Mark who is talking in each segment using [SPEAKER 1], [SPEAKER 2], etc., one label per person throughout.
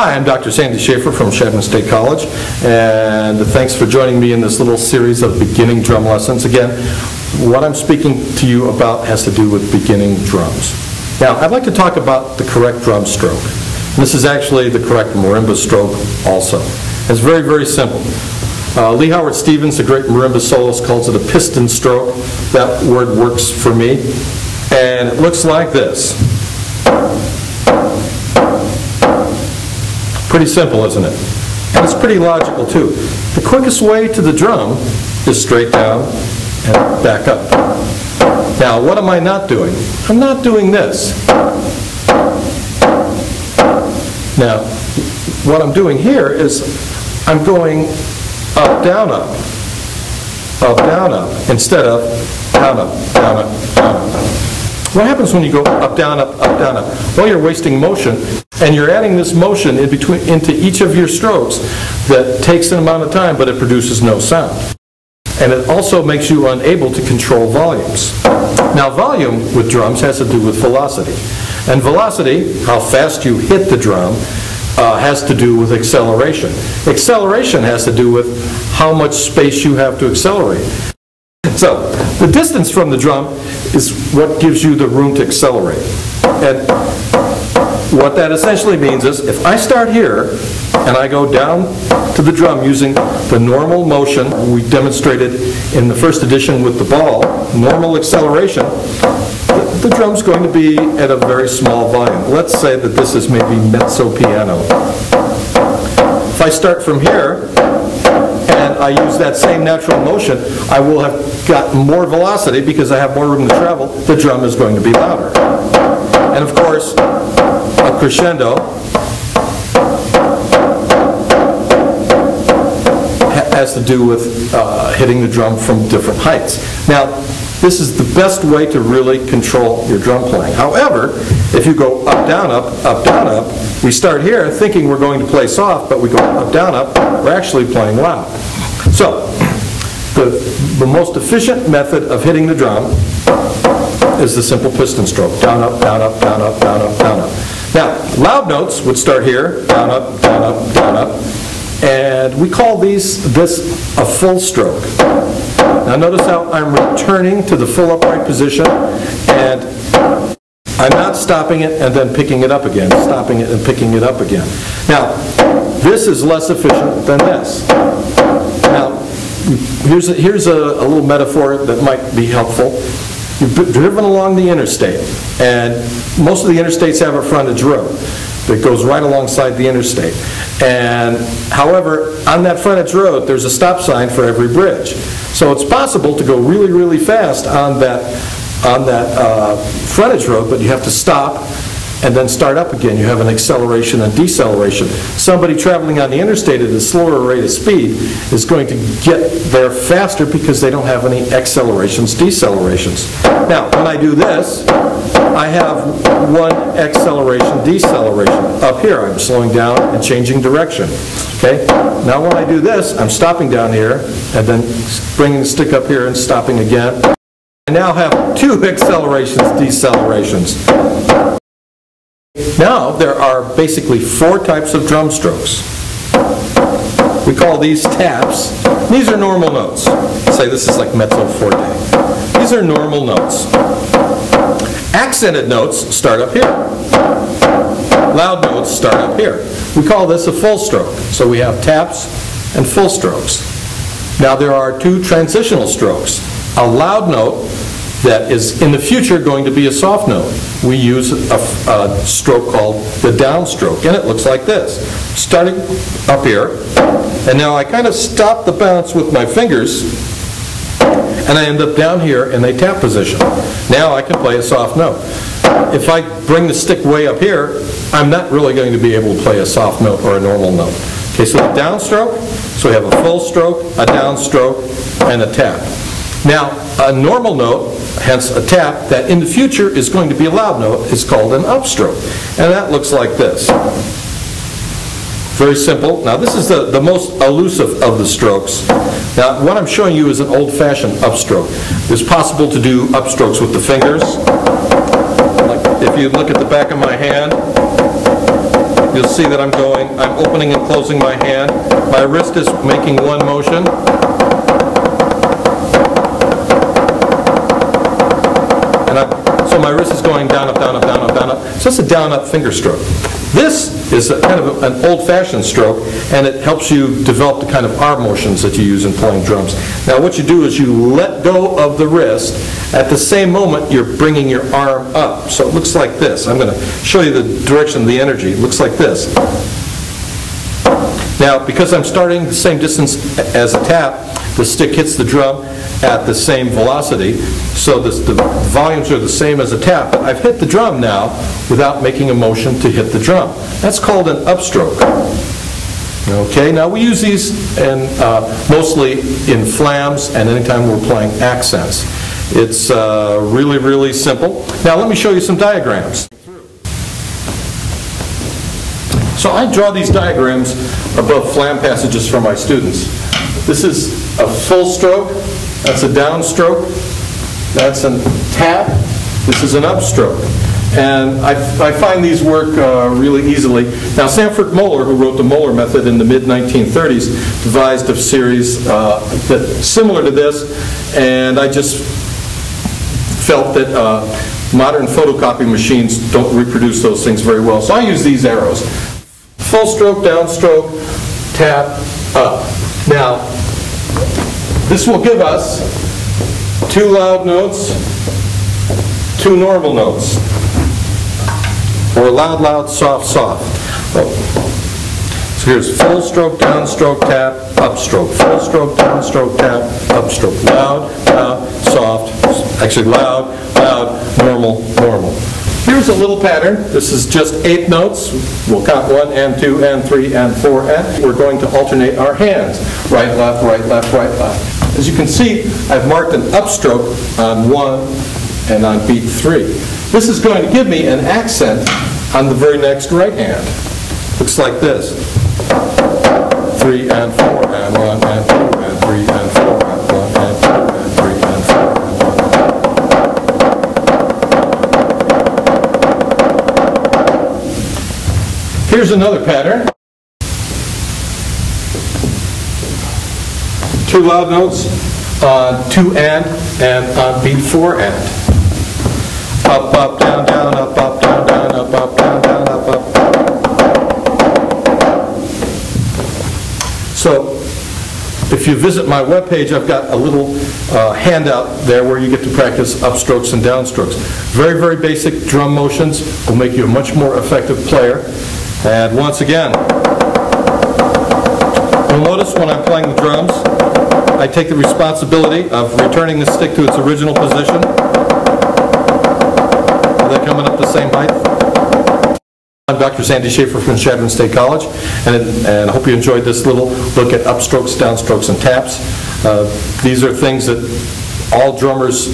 [SPEAKER 1] Hi, I'm Dr. Sandy Schaefer from Chadron State College, and thanks for joining me in this little series of beginning drum lessons. Again, what I'm speaking to you about has to do with beginning drums. Now, I'd like to talk about the correct drum stroke. This is actually the correct marimba stroke also. It's very, very simple. Lee Howard Stevens, the great marimba soloist, calls it a piston stroke. That word works for me. And it looks like this. Pretty simple, isn't it? And it's pretty logical, too. The quickest way to the drum is straight down and back up. Now, what am I not doing? I'm not doing this. Now, what I'm doing here is I'm going up, down, up, instead of down, up, down, up, down, up. What happens when you go up, down, up, down, up? Well, you're wasting motion, and you're adding this motion into each of your strokes that takes an amount of time, but it produces no sound. And it also makes you unable to control volumes. Now, volume with drums has to do with velocity. And velocity, how fast you hit the drum, has to do with acceleration. Acceleration has to do with how much space you have to accelerate. So, the distance from the drum is what gives you the room to accelerate. And what that essentially means is, if I start here and I go down to the drum using the normal motion we demonstrated in the first edition with the ball, normal acceleration, the drum's going to be at a very small volume. Let's say that this is maybe mezzo piano. If I start from here and I use that same natural motion, I will have got more velocity because I have more room to travel. The drum is going to be louder. And of course, a crescendo has to do with hitting the drum from different heights. Now, this is the best way to really control your drum playing. However, if you go up, down, up, we start here thinking we're going to play soft, but we go up, down, up, we're actually playing loud. So, the most efficient method of hitting the drum is the simple piston stroke. Down, up, down, up, down, up, down, up, down, up. Now, loud notes would start here, down, up, down, up, down, up. And we call this a full stroke. Now notice how I'm returning to the full upright position, and I'm not stopping it and then picking it up again, stopping it and picking it up again. Now, this is less efficient than this. Now, here's a little metaphor that might be helpful. You've driven along the interstate, and most of the interstates have a frontage road that goes right alongside the interstate. And however, on that frontage road, there's a stop sign for every bridge. So it's possible to go really, really fast on that frontage road, but you have to stop and then start up again. You have an acceleration and deceleration. Somebody traveling on the interstate at a slower rate of speed is going to get there faster because they don't have any accelerations, decelerations. Now, when I do this, I have one acceleration, deceleration. Up here, I'm slowing down and changing direction. Okay? Now when I do this, I'm stopping down here and then bringing the stick up here and stopping again. I now have two accelerations, decelerations. Now there are basically four types of drum strokes. We call these taps. These are normal notes. Say this is like mezzo forte. These are normal notes. Accented notes start up here. Loud notes start up here. We call this a full stroke. So we have taps and full strokes. Now there are two transitional strokes. A loud note that is in the future going to be a soft note. We use a stroke called the downstroke, and it looks like this. Starting up here, and now I kind of stop the bounce with my fingers, and I end up down here in a tap position. Now I can play a soft note. If I bring the stick way up here, I'm not really going to be able to play a soft note or a normal note. Okay, so the downstroke, so we have a full stroke, a downstroke, and a tap. Now, a normal note, hence a tap, that in the future is going to be a loud note, is called an upstroke. And that looks like this. Very simple. Now, this is the most elusive of the strokes. Now, what I'm showing you is an old-fashioned upstroke. It's possible to do upstrokes with the fingers. Like if you look at the back of my hand, you'll see that I'm opening and closing my hand. My wrist is making one motion. So my wrist is going down, up, down, up, down, up, down, up. So it's a down, up finger stroke. This is kind of an old-fashioned stroke, and it helps you develop the kind of arm motions that you use in playing drums. Now what you do is you let go of the wrist. At the same moment, you're bringing your arm up. So it looks like this. I'm going to show you the direction of the energy. It looks like this. Now, because I'm starting the same distance as a tap, the stick hits the drum at the same velocity, so the volumes are the same as a tap. But I've hit the drum now without making a motion to hit the drum. That's called an upstroke. Okay, now we use these mostly in flams and anytime we're playing accents. It's really, really simple. Now let me show you some diagrams. So I draw these diagrams above flam passages for my students. This is a full stroke, that's a downstroke, that's a tap, this is an upstroke. And I find these work really easily. Now Sanford Moeller, who wrote the Moeller method in the mid-1930s, devised a series that's similar to this, and I just felt that modern photocopy machines don't reproduce those things very well. So I use these arrows. Full stroke, downstroke, tap, up. Now, this will give us 2 loud notes, 2 normal notes, or loud, loud, soft, soft. Oh. So here's full stroke, downstroke, tap, upstroke. Full stroke, downstroke, tap, upstroke. Loud, loud, soft, actually loud, loud, normal, normal. Here's a little pattern. This is just 8 notes. We'll count 1 and 2 and 3 and 4 and we're going to alternate our hands. Right, left, right, left, right, left. As you can see, I've marked an upstroke on 1 and on beat 3. This is going to give me an accent on the very next right hand. Looks like this. 3 and 4 and 1 and 2 and 3 and 4 and 1 and 2 and 3 and 4 and 1. Here's another pattern. 2 loud notes on 2 and on beat 4 and. Up, up, down, down, up, down, down, up, down, down, up. So, if you visit my webpage, I've got a little handout there where you get to practice upstrokes and downstrokes. Very, very basic drum motions will make you a much more effective player. And once again, you'll notice when I'm playing the drums, I take the responsibility of returning the stick to its original position. Are they coming up the same height? I'm Dr. Sandy Schaefer from Chadron State College, and I hope you enjoyed this little look at upstrokes, downstrokes, and taps. These are things that all drummers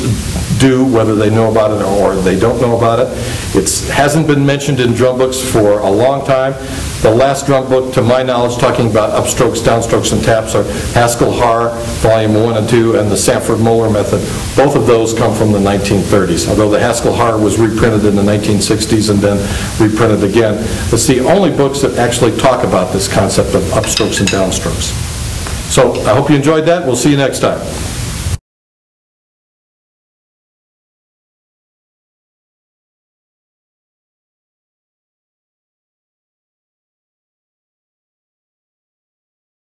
[SPEAKER 1] do, whether they know about it or they don't know about it. It hasn't been mentioned in drum books for a long time. The last drum book, to my knowledge, talking about upstrokes, downstrokes, and taps are Haskell-Haar, Volume 1 and 2, and the Sanford-Moeller method. Both of those come from the 1930s, although the Haskell-Haar was reprinted in the 1960s and then reprinted again. It's the only books that actually talk about this concept of upstrokes and downstrokes. So I hope you enjoyed that. We'll see you next time.